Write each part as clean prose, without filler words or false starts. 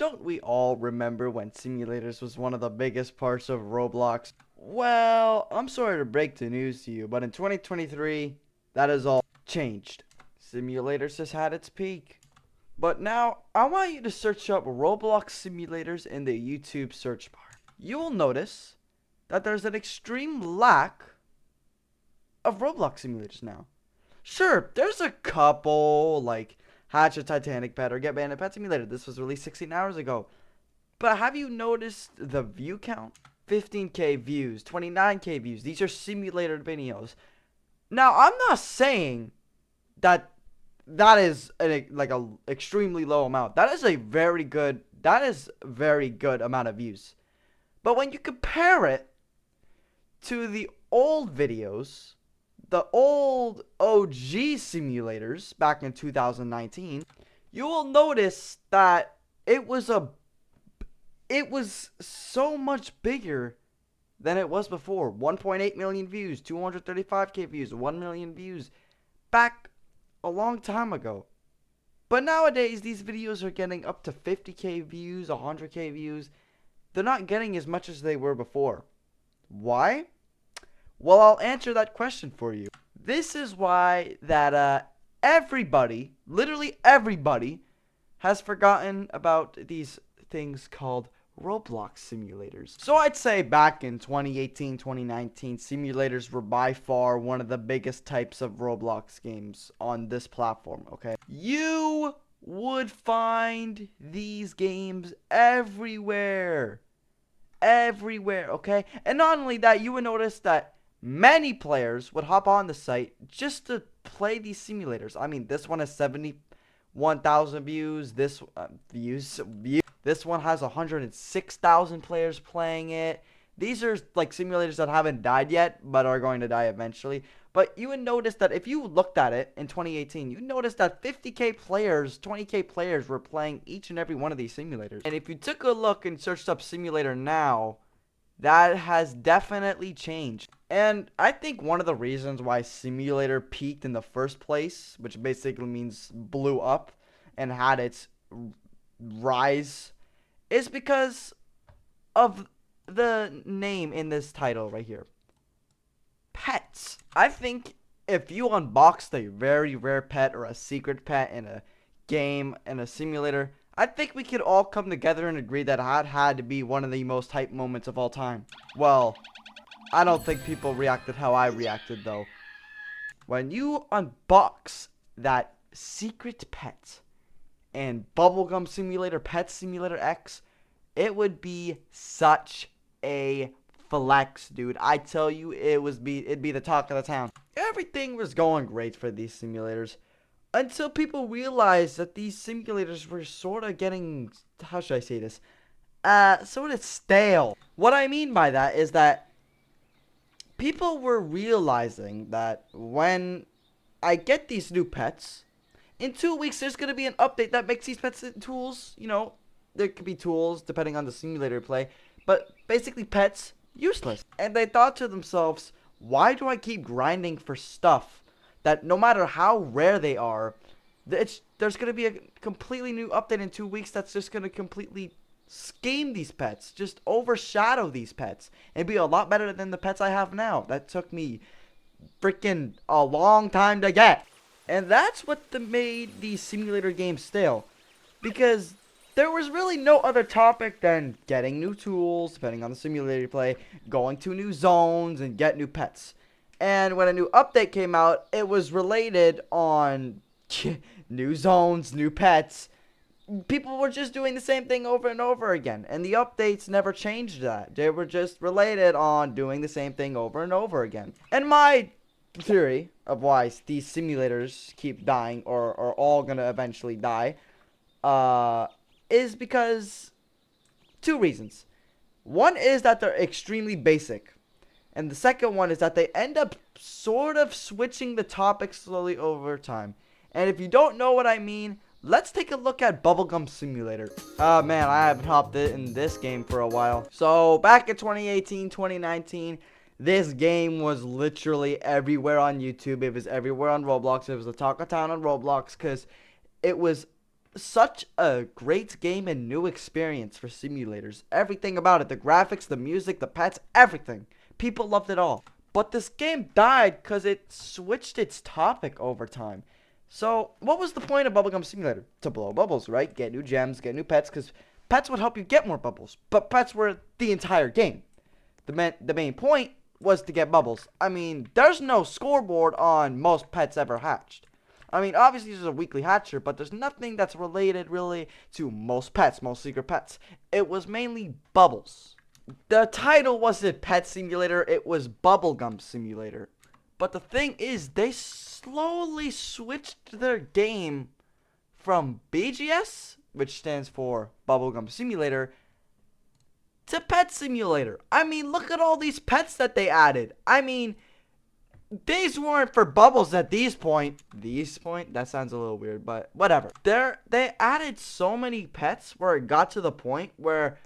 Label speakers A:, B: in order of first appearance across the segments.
A: Don't we all remember when simulators was one of the biggest parts of Roblox? Well, I'm sorry to break the news to you, but in 2023, that has all changed. Simulators has had its peak. But now, I want you to search up Roblox simulators in the YouTube search bar. You will notice that there's an extreme lack of Roblox simulators now. Sure, there's a couple, like Hatch a Titanic Pet or Get Bandit Pet Simulator. This was released 16 hours ago. But have you noticed the view count? 15K views, 29K views. These are simulator videos. Now, I'm not saying that that is like a extremely low amount. That is very good amount of views. But when you compare it to the old videos, the old OG simulators back in 2019, you will notice that it was so much bigger than it was before. 1.8 million views, 235K views, 1 million views back a long time ago. But nowadays, these videos are getting up to 50K views, 100K views. They're not getting as much as they were before. Why? Well, I'll answer that question for you. This is why that everybody, literally everybody, has forgotten about these things called Roblox simulators. So I'd say back in 2018, 2019, simulators were by far one of the biggest types of Roblox games on this platform, okay? You would find these games everywhere. Everywhere, okay? And not only that, you would notice that many players would hop on the site just to play these simulators. I mean, this one has 71,000 views. This one has 106,000 players playing it. These are like simulators that haven't died yet, but are going to die eventually. But you would notice that if you looked at it in 2018, you notice that 50K players, 20K players were playing each and every one of these simulators. And if you took a look and searched up simulator now, that has definitely changed. And I think one of the reasons why simulator peaked in the first place, which basically means blew up and had its rise, is because of the name in this title right here. Pets. I think if you unboxed a very rare pet or a secret pet in a game, in a simulator, I think we could all come together and agree that it had to be one of the most hype moments of all time. Well, I don't think people reacted how I reacted though. When you unbox that secret pet in Bubblegum Simulator, Pet Simulator X, it would be such a flex, dude. I tell you, it'd be the talk of the town. Everything was going great for these simulators until people realized that these simulators were sort of getting, how should I say this, sort of stale. What I mean by that is that people were realizing that when I get these new pets, in 2 weeks there's going to be an update that makes these pets tools, you know, there could be tools depending on the simulator you play, but basically pets, useless. And they thought to themselves, why do I keep grinding for stuff that no matter how rare they are, there's going to be a completely new update in 2 weeks that's just going to completely scheme these pets, just overshadow these pets, and be a lot better than the pets I have now. That took me freaking a long time to get. And that's what made these simulator games stale. Because there was really no other topic than getting new tools, depending on the simulator you play, going to new zones, and get new pets. And when a new update came out, it was related on new zones, new pets. People were just doing the same thing over and over again. And the updates never changed that. They were just related on doing the same thing over and over again. And my theory of why these simulators keep dying or are all going to eventually die is because two reasons. One is that they're extremely basic. And the second one is that they end up sort of switching the topic slowly over time. And if you don't know what I mean, let's take a look at Bubblegum Simulator. Man, I haven't hopped in this game for a while. So back in 2018, 2019, this game was literally everywhere on YouTube. It was everywhere on Roblox. It was the talk of town on Roblox because it was such a great game and new experience for simulators. Everything about it, the graphics, the music, the pets, everything. People loved it all. But this game died because it switched its topic over time. So, what was the point of Bubblegum Simulator? To blow bubbles, right? Get new gems, get new pets, because pets would help you get more bubbles. But pets were the entire game. The main point was to get bubbles. I mean, there's no scoreboard on most pets ever hatched. I mean, obviously there's a weekly hatcher, but there's nothing that's related really to most pets, most secret pets. It was mainly bubbles. The title wasn't Pet Simulator, it was Bubblegum Simulator. But the thing is, they slowly switched their game from BGS, which stands for Bubblegum Simulator, to Pet Simulator. I mean, look at all these pets that they added. I mean, these weren't for bubbles at these point. That sounds a little weird, but whatever. They added so many pets where it got to the point where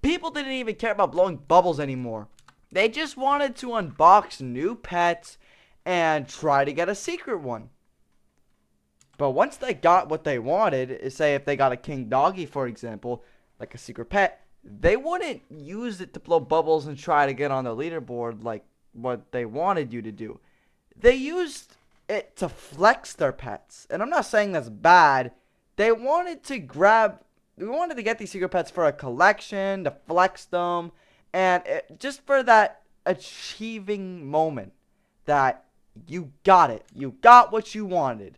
A: people didn't even care about blowing bubbles anymore. They just wanted to unbox new pets and try to get a secret one. But once they got what they wanted, say if they got a king doggy, for example, like a secret pet, they wouldn't use it to blow bubbles and try to get on the leaderboard like what they wanted you to do. They used it to flex their pets. And I'm not saying that's bad. We wanted to get these secret pets for a collection, to flex them, and just for that achieving moment that you got it. You got what you wanted.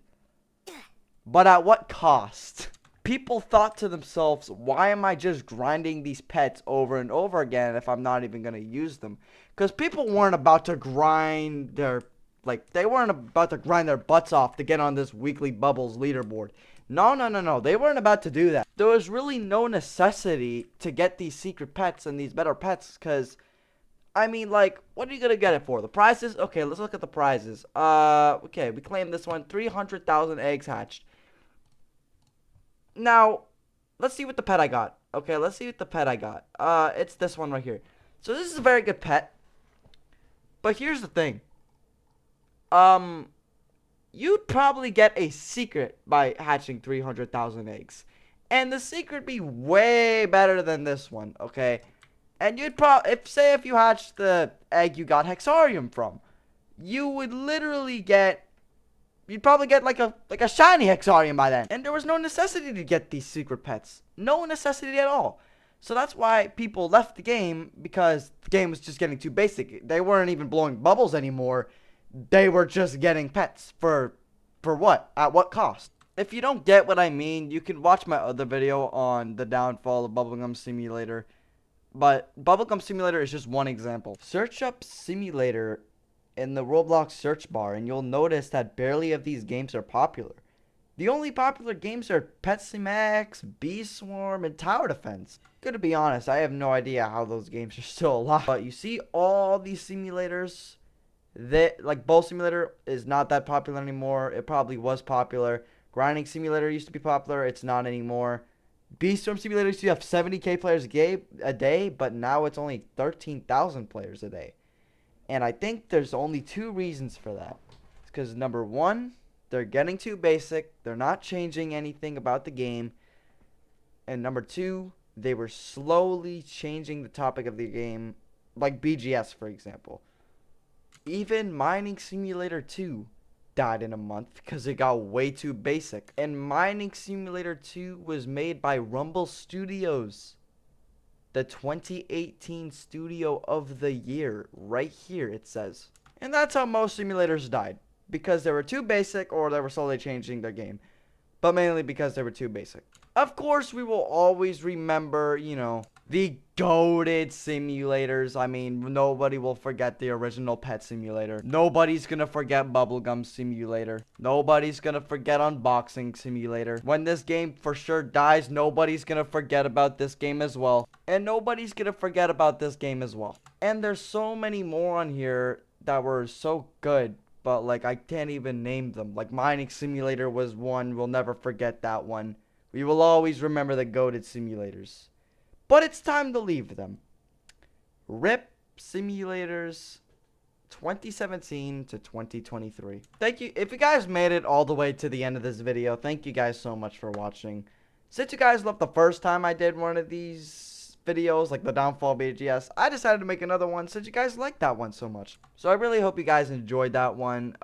A: But at what cost? People thought to themselves, why am I just grinding these pets over and over again if I'm not even going to use them? Because people weren't about to grind their butts off to get on this weekly bubbles leaderboard. No. They weren't about to do that. There was really no necessity to get these secret pets and these better pets because, I mean, like, what are you going to get it for? The prizes? Okay, let's look at the prizes. Okay, we claimed this one. 300,000 eggs hatched. Now, let's see what the pet I got. Okay, let's see what the pet I got. It's this one right here. So this is a very good pet. But here's the thing. You'd probably get a secret by hatching 300,000 eggs. And the secret be way better than this one, okay? And you'd if you hatched the egg you got Hexarium from, you would literally you'd probably get like a shiny Hexarium by then. And there was no necessity to get these secret pets. No necessity at all. So that's why people left the game, because the game was just getting too basic. They weren't even blowing bubbles anymore. They were just getting pets for what? At what cost? If you don't get what I mean, you can watch my other video on the downfall of Bubblegum Simulator. But Bubblegum Simulator is just one example. Search up Simulator in the Roblox search bar, and you'll notice that barely of these games are popular. The only popular games are Pet Sim X, Bee Swarm, and Tower Defense. Good to be honest, I have no idea how those games are still alive. But you see all these simulators, like Bowl Simulator is not that popular anymore. It probably was popular. Grinding Simulator used to be popular. It's not anymore. Bee Swarm Simulator used to have 70k players a day, but now it's only 13,000 players a day. And I think there's only two reasons for that. It's because number one, they're getting too basic. They're not changing anything about the game. And number two, they were slowly changing the topic of the game, like BGS, for example. Even Mining Simulator 2 died in a month because it got way too basic. And Mining Simulator 2 was made by Rumble Studios, the 2018 studio of the year. Right here it says. And that's how most simulators died, because they were too basic or they were slowly changing their game. But mainly because they were too basic. Of course, we will always remember, the goated simulators. I mean, nobody will forget the original Pet Simulator. Nobody's gonna forget Bubblegum Simulator. Nobody's gonna forget Unboxing Simulator. When this game for sure dies, nobody's gonna forget about this game as well. And nobody's gonna forget about this game as well. And there's so many more on here that were so good, but like I can't even name them. Like Mining Simulator was one. We'll never forget that one. We will always remember the goated simulators. But it's time to leave them. RIP Simulators 2017 to 2023. Thank you. If you guys made it all the way to the end of this video, thank you guys so much for watching. Since you guys loved the first time I did one of these videos, like the Downfall BGS, I decided to make another one since you guys liked that one so much. So I really hope you guys enjoyed that one.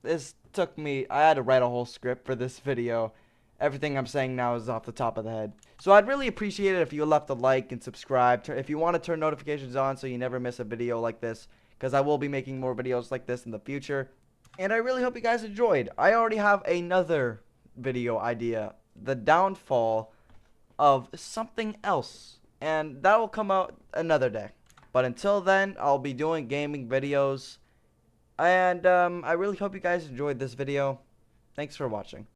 A: This took me, I had to write a whole script for this video. Everything I'm saying now is off the top of the head. So I'd really appreciate it if you left a like and subscribe. If you want to turn notifications on so you never miss a video like this, because I will be making more videos like this in the future. And I really hope you guys enjoyed. I already have another video idea, the downfall of something else, and that will come out another day. But until then, I'll be doing gaming videos, and I really hope you guys enjoyed this video. Thanks for watching.